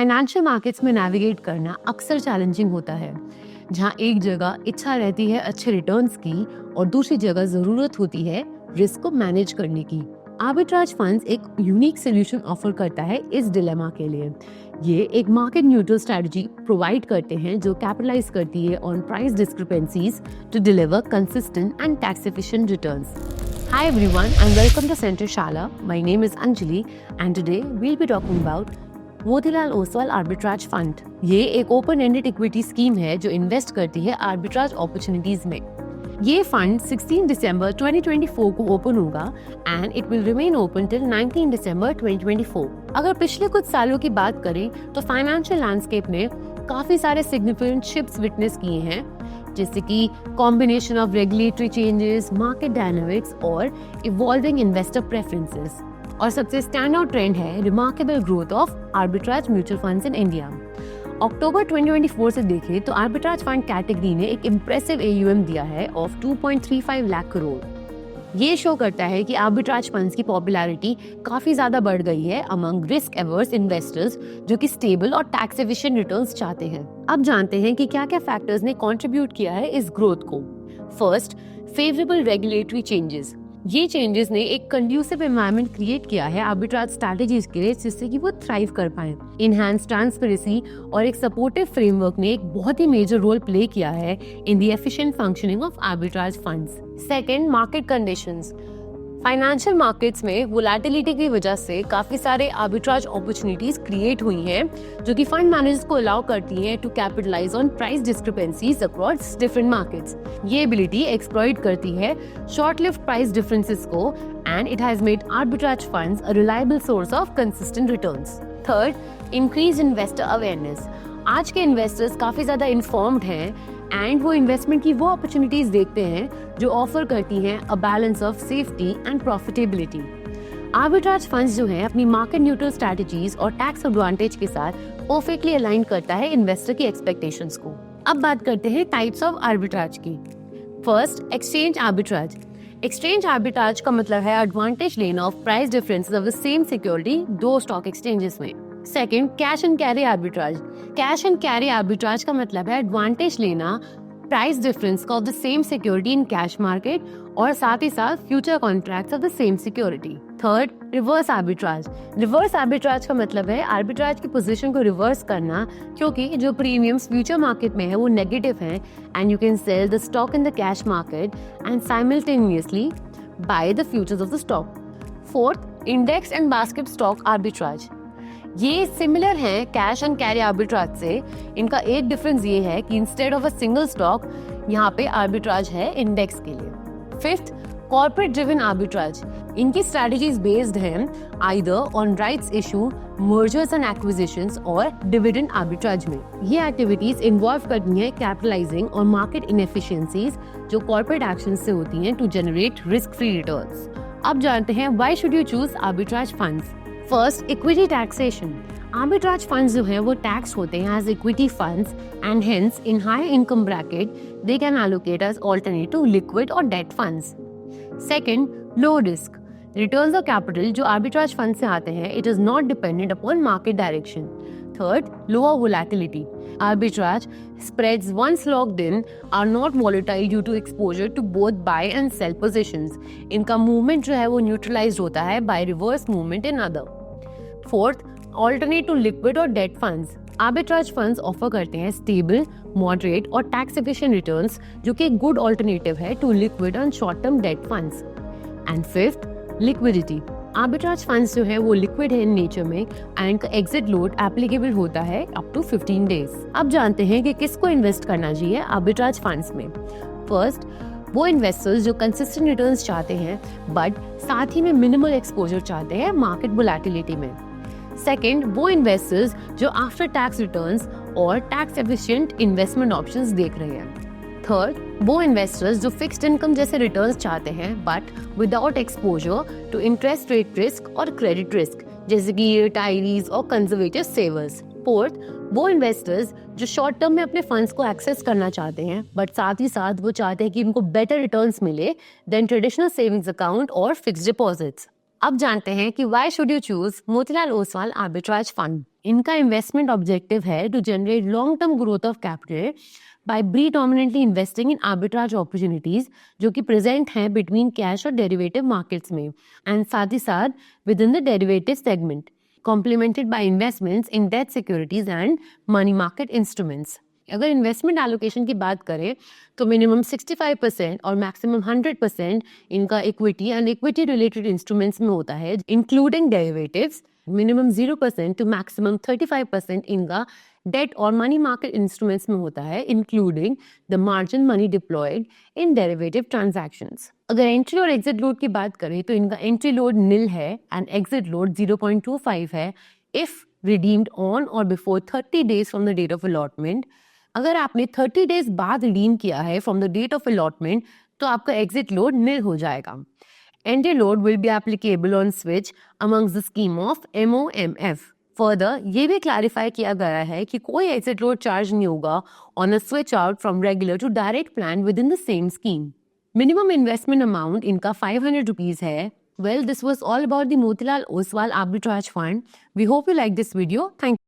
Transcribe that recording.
Financial markets में navigate करना अक्सर चैलेंजिंग होता है, जहां एक जगह इच्छा रहती है अच्छे रिटर्न्स की और दूसरी जगह जरूरत होती है रिस्क को मैनेज करने की। आर्बिट्राज फंड्स एक यूनिक सोल्यूशन ऑफर करता है इस डिलेमा के लिए। ये एक मार्केट न्यूट्रल स्ट्रेटजी प्रोवाइड करते हैं जो कैपिटलाइज करती है on price discrepancies to deliver consistent and tax efficient returns. Hi everyone and welcome to Center Shala. My name is Anjali and today we'll be talking about Motilal Oswal arbitrage fund. ये एक open ended equity scheme है जो invest करती है arbitrage opportunities में। ये fund 16 दिसंबर 2024 को open होगा and it will remain open till 19 दिसंबर 2024। अगर पिछले कुछ सालों की बात करें तो फाइनेंशियल लैंडस्केप ने काफी सारे सिग्निफिकेंट शिफ्ट्स विटनेस किए हैं, जैसे कि combination of regulatory changes, market dynamics और इवॉल्विंग इन्वेस्टर प्रेफरेंसेस। और सबसे स्टैंड आउट ट्रेंड है remarkable growth of arbitrage mutual funds in India. October 2024 से देखें तो आर्बिट्राज फंड कैटेगरी ने एक इम्प्रेसिव AUM दिया है ऑफ 2.35 लाख करोड़। ये शो करता है कि आर्बिट्राज फंड्स की पॉपुलैरिटी काफी ज्यादा बढ़ गई है अमंग रिस्क एवर्स इन्वेस्टर्स जो कि स्टेबल और टैक्स एफिशिएंट रिटर्न्स चाहते हैं। अब जानते हैं कि क्या क्या फैक्टर्स ने कंट्रीब्यूट किया है इस ग्रोथ को। First, favourable regulatory changes. ये चेंजेस ने एक कंड्यूसिव एनवायरनमेंट क्रिएट किया है आर्बिट्राज स्ट्रैटेजीज के लिए, जिससे कि वो थ्राइव कर पाए। इनहैंस ट्रांसपेरेंसी और एक सपोर्टिव फ्रेमवर्क ने एक बहुत ही मेजर रोल प्ले किया है in the efficient functioning of arbitrage funds. Second, market conditions. Financial markets में वोलेटिलिटी की वजह से काफी सारे आर्बिट्राज अपॉर्चुनिटीज क्रिएट हुई हैं, जो कि फंड मैनेजर्स को अलाउ करती हैं to capitalise on price discrepancies across different markets. ये एबिलिटी एक्सप्लॉइट करती है शॉर्ट लिव्ड प्राइस डिफरेंसेस को and it has made arbitrage funds a reliable source of consistent returns. Third, increase investor awareness. आज के investors काफी ज्यादा informed हैं and वो इन्वेस्टमेंट की वो अपॉर्चुनिटीज देखते हैं जो ऑफर करती हैं a balance of safety and profitability. Arbitrage funds जो हैं अपनी मार्केट न्यूट्रल स्ट्रैटेजीज और टैक्स एडवांटेज के साथ परफेक्टली अलाइन करता है इन्वेस्टर की एक्सपेक्टेशंस को। अब बात करते हैं टाइप्स ऑफ आर्बिट्राज की। First, exchange arbitrage. Exchange arbitrage का मतलब है एडवांटेज लेना of price differences of the same security दो स्टॉक एक्सचेंजेस में। Second, cash and carry arbitrage. Cash and carry arbitrage का मतलब है एडवांटेज लेना प्राइस डिफरेंस का of the same security in cash market और साथ ही साथ future contracts of the same security. Third, reverse arbitrage. Reverse arbitrage का मतलब है आर्बिट्राज की पोजीशन को रिवर्स करना, क्योंकि जो प्रीमियम्स फ्यूचर मार्केट में है वो नेगेटिव हैं and you can sell the stock in the cash market and simultaneously by the futures of the stock. Fourth, index and basket stock arbitrage. ये सिमिलर है कैश एंड कैरी आर्बिट्राज से। इनका एक difference ये है कि instead of a single stock यहाँ पे आर्बिट्राज है इंडेक्स के लिए। Fifth, corporate driven arbitrage. इनकी स्ट्रेटजीज बेस्ड हैं either on rights issue, mergers and acquisitions और डिविडेंड आर्बिट्राज में। ये एक्टिविटीज इन्वॉल्व करती हैं कैपिटलाइजिंग और मार्केट इनएफिशिएंसीज जो कॉर्पोरेट एक्शन से होती हैं to generate risk free returns. अब जानते हैं why should you choose arbitrage funds. First, equity taxation. Arbitrage funds जो है वो टैक्स होते हैं as equity funds and hence in high income bracket they can allocate as alternative to liquid और debt funds. Second, low risk. Returns of capital जो arbitrage fund से आते हैं it is not dependent upon market direction. Third, lower volatility. Arbitrage spreads once locked in are not volatile due to exposure to both buy and sell positions. इनका movement जो है वो neutralized होता है by reverse movement in other. Fourth, alternate to liquid और debt funds. Arbitrage funds offer करते हैं stable, moderate और tax efficient returns जो कि एक good alternative है to liquid and short term debt funds. And fifth, liquidity. Arbitrage funds जो है वो लिक्विड है इन नेचर में एंड इनका एग्जिट लोड एप्लीकेबल होता है अप टू 15 डेज। अब जानते हैं कि किसको इन्वेस्ट करना चाहिए आर्बिट्राज फंड्स में। फर्स्ट, वो इन्वेस्टर्स जो कंसिस्टेंट रिटर्न्स चाहते हैं बट साथ ही में मिनिमल एक्सपोजर चाहते हैं मार्केट वोलेटिलिटी में। सेकंड, वो इन्वेस्टर्स जो आफ्टर टैक्स रिटर्न्स और टैक्स एफिशिएंट इन्वेस्टमेंट ऑप्शंस देख रहे हैं। थर्ड, वो इन्वेस्टर्स जो फिक्स्ड इनकम जैसे रिटर्न्स चाहते हैं but without exposure to interest rate risk और क्रेडिट रिस्क, जैसे कि रिटायरीज और कंजर्वेटिव सेवर्स। फोर्थ, वो इन्वेस्टर्स जो शॉर्ट टर्म में अपने फंड्स को एक्सेस करना चाहते हैं बट साथ ही साथ वो चाहते हैं कि उनको बेटर रिटर्न्स मिले देन ट्रेडिशनल सेविंग्स अकाउंट और फिक्स्ड डिपॉजिट्स। अब जानते हैं कि why should you choose Motilal Oswal arbitrage fund. इनका इन्वेस्टमेंट ऑब्जेक्टिव है to generate long term growth of capital by predominantly investing in arbitrage opportunities जो कि प्रेजेंट हैं बिटवीन कैश और डेरिवेटिव मार्केट्स में, एंड साथ ही साथ within the derivative segment, complemented by investments in debt securities and money market instruments. अगर investment allocation की बात करें तो मिनिमम 65% और मैक्सिमम 100% इनका equity and equity related instruments में होता है, including derivatives. Minimum 0% to maximum 35% इनका डेट और मनी मार्केट इंस्ट्रूमेंट्स में होता है, including the margin money deployed in derivative transactions. अगर एंट्री और एग्जिट लोड की बात करें तो इनका एंट्री लोड निल है एंड एग्जिट लोड 0.25 है इफ रिडीम्ड ऑन और before 30 days from the date of allotment. अगर आपने 30 days बाद रिडीम किया है from the date of allotment तो आपका एग्जिट लोड निल हो जाएगा। Entry load will be applicable on switch amongst the scheme of MOMF। Further ये भी क्लैरिफाई किया गया है कि कोई एग्जिट लोड चार्ज नहीं होगा on a switch out from regular to direct plan within the same scheme. Minimum investment amount इनका 500 रुपीज है। Well, this was all about the Motilal Oswal Arbitrage Fund. We hope you like this video. Thank you.